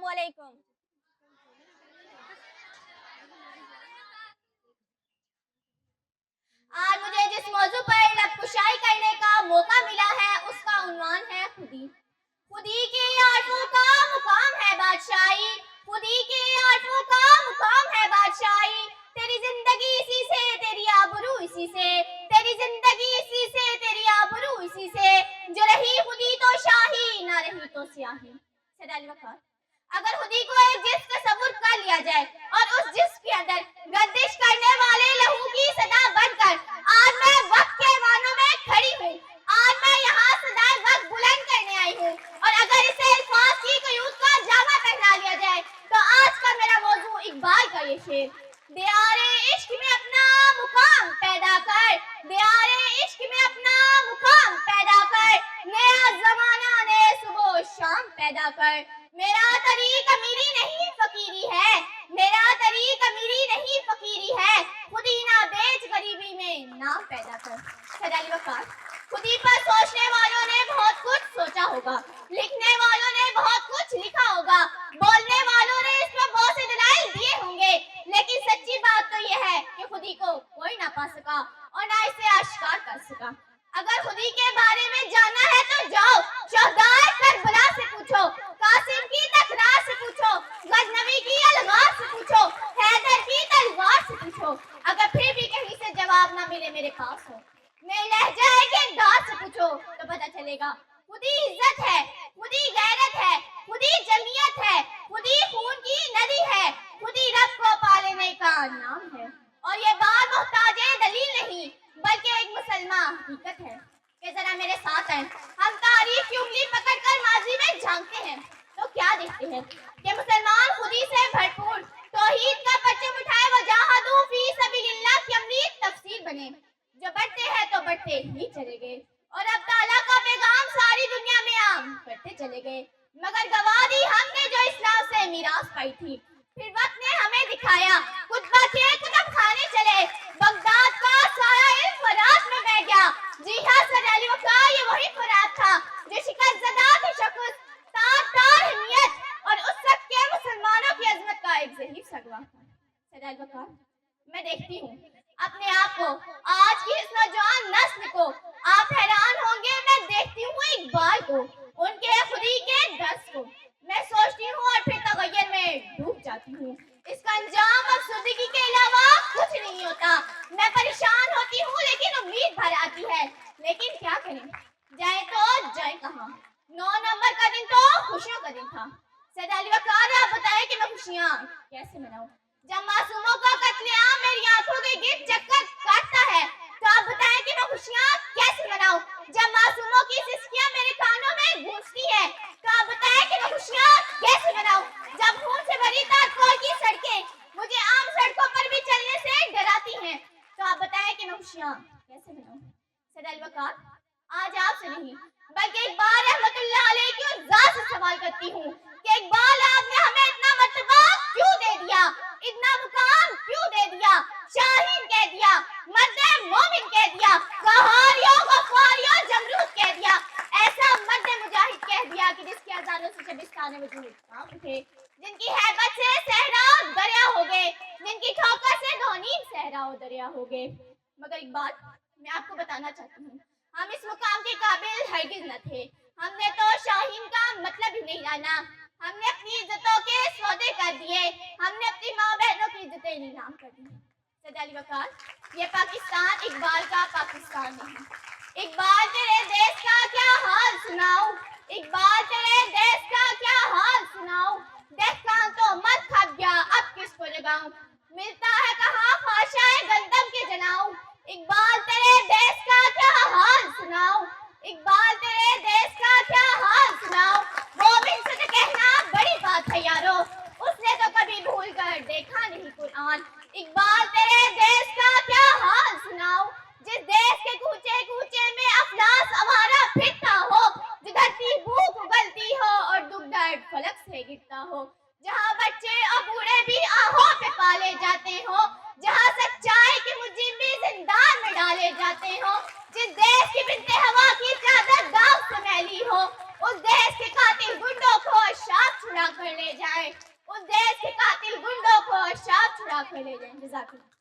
वालेकुम। आज मुझे जिस मौजू पर लबकुशाई करने का मौका मिला है उसका उन्वान है खुदी। खुदी के आठों का मुकाम है बादशाही, खुदी के आठों का मुकाम है बादशाही। तेरी जिंदगी इसी से, तेरी आबरू इसी से, तेरी जिंदगी इसी से, तेरी आबरू इसी से। जो रही खुदी तो शाही, ना रही तो स्याही। सैयद वक़ार। अगर खुदी को एक जिस्म तस्वुर कर लिया जाए और उस जिस्म के अंदर गर्दिश करने वाले लहू की सदा बनकर आज मैं वक्त के वानों में खड़ी हूँ, आज मैं यहाँ सदाए वक्त बुलंद करने आई हूँ। और अगर इसे अल्फाज की क़यूद का जामा पहना लिया जाए तो आज का मेरा मौजू इकबाल का ये शेर। दियारे इश्क में अपना मुकाम पैदा कर, दियारे इश्क में अपना मुकाम पैदा कर, नया जमाना नए सुबह शाम पैदा कर। मेरा तरीक अमीरी नहीं फकीरी है, मेरा तरीक अमीरी नहीं फकीरी है। खुदी ना बेच गरीबी में नाम पैदा कर। सैयद वक़ार। खुदी पर सोचने वालों ने बहुत कुछ सोचा होगा, लिखने वालों ने बहुत कुछ लिखा होगा, बोलने वालों ने इस पर बहुत से दलाइल दिए होंगे, लेकिन सच्ची बात तो यह है कि खुदी को कोई ना पा सका और ना इसे आश्कार कर सका। अगर खुदी के बारे में जानना है तो जाओ शहदाए करबला से पूछो, कासिम की तकरार से पूछो, गजनवी की अलगार से पूछो, हैदर की तलवार से पूछो। अगर फिर भी कहीं से जवाब ना मिले मेरे पास हो, मेरे लहजा के दाद से पूछो तो पता चलेगा। खुदी इज्जत है, खुदी गैरत है, खुदी जमीयत है, खुदी खून की नदी है, खुदी रब को पालने का नाम है। और ये बात मोहताजे दलील नहीं बल्कि एक मुसलमान हकीकत है कि जरा मेरे साथ हैं। हम तारीख की उंगली पकड़कर माजी में झांकते हैं तो क्या देखते हैं कि मुसलमान खुदी से भरपूर तौहीद का परचम उठाए वजाहदू फी सबीलिल्लाह की अमलीक तफसीर बने, जो बढ़ते हैं तो बढ़ते ही चले गए और अब ताला का पैगाम सारी दुनिया में आम करते चले गए। मगर गवा दी हमने जो इस्लाम से मीरास पाई थी। फिर वक्त ने हमें दिखाया, कुतबा के कुतब खाने चले, बगदाद का सारा इल्म फरात में बह गया। जी हाँ सैयद वक़ार, ये वही फरात था जो शिकस्त ज़दा थी शख्स, तार हिम्मत और उस वक्त के मुसलमानों की अजमत का एक ज़हीर सगवा था। सैयद वक़ार, मैं देखती हूँ अपने आप को, आज की इस नौजवान नस्ल को, आप हैरान होंगे। मैं देखती हूँ इकबाल को, उनके खुदी के दर्स को। मैं सोचती हूँ और फिर तगय्युर में डूब जाती हूँ। इसका अंजाम अफसरदगी के अलावा कुछ नहीं होता। मैं परेशान होती हूँ लेकिन उम्मीद भर आती है। लेकिन क्या करें, जाए तो जाए कहाँ। 9 नवंबर का दिन तो खुशियों का दिन था। सैयद वक़ार, आप बताएं कि मैं खुशियाँ कैसे मनाऊं जब मासूमों का कत्लेआम मेरी आंखों के गिर्द चक्कर काटता है। तो आप बताएं कि मैं खुशियाँ कैसे मनाऊं जब मासूमों की सिसकियाँ मेरे कानों में गूंजती है। तो आप बताएं कि मैं खुशियाँ कैसे मनाऊं जब खून से भरी तारकोल की सड़कें मुझे आम सड़कों पर भी चलने से डराती हैं। तो आप बताएं कि मैं खुशियाँ कैसे मनाऊं। सैयद वक़ार, आज आपसे नहीं बल्कि इकबाल रहमतुल्लाह अलैह की उस जात से सवाल करती हूँ कि इकबाल, आपने हमें इतना मर्तबा क्यों दे दिया, इतना मुकाम क्यों दे दिया, शाहीन कह दिया, मर्दे मोमिन कह दिया, कहारियो गफ्फारियो जमरूद कह दिया, ऐसा मर्दे मुजाहिद कह दिया कि जिसके अज़ानों से शबिस्तान वजूद कांप उठे, जिनकी हैबत से सहरा दरिया हो गए, जिनकी ठोकर से दोनीम सहरा दरिया हो गए। मगर एक बात मैं आपको बताना चाहती हूँ, हम इस मुकाम के काबिल हरगिज़ न थे। हमने तो शाहीन का मतलब ही नहीं जाना। हमने अपनी इज्जतों के सौदे कर दिए, हमने अपनी माँ बहनों की इज्जतें नीलाम कर दी। सैयद वक़ार, ये पाकिस्तान इकबाल का पाकिस्तान नहीं। इकबाल, तेरे देश का क्या हाल सुनाऊं, इकबाल तेरे देश का क्या हाल सुनाऊं, दहकान तो मत खप गया अब किसको जगाऊं, मिलता है कहाँ ख्वाशाए गंदम के जलाऊं, इकबाल तेरे देश का क्या हाल सुनाऊं, इकबाल तेरे देश का क्या हाल सुनाऊं। मोमिन से तो कहना बड़ी बात है यारो, उसने तो कभी भूल कर देखा नहीं कुरान। इकबाल, तेरे देश का क्या हाल सुनाऊं, जिस देश के कूचे कूचे में अफलास आवारा फिरता हो, जिधर भूख उगलती हो और दुख दर्द फलक से गिरता हो, जहाँ बच्चे और बूढ़े भी आहों पे पाले जाते हो, जहाँ सच्चाई के मुजिम भी जिंदान में डाले जाते हो, जिस देश की बिन्ते हवा की चादर दाग से मैली हो, उस देश के कातिल गुंडों को शाख छुड़ा कर कर ले जाए, उस देश के कातिल गुंडों को शाप छुड़ा कर ले जाए। जज़ाकल्लाह।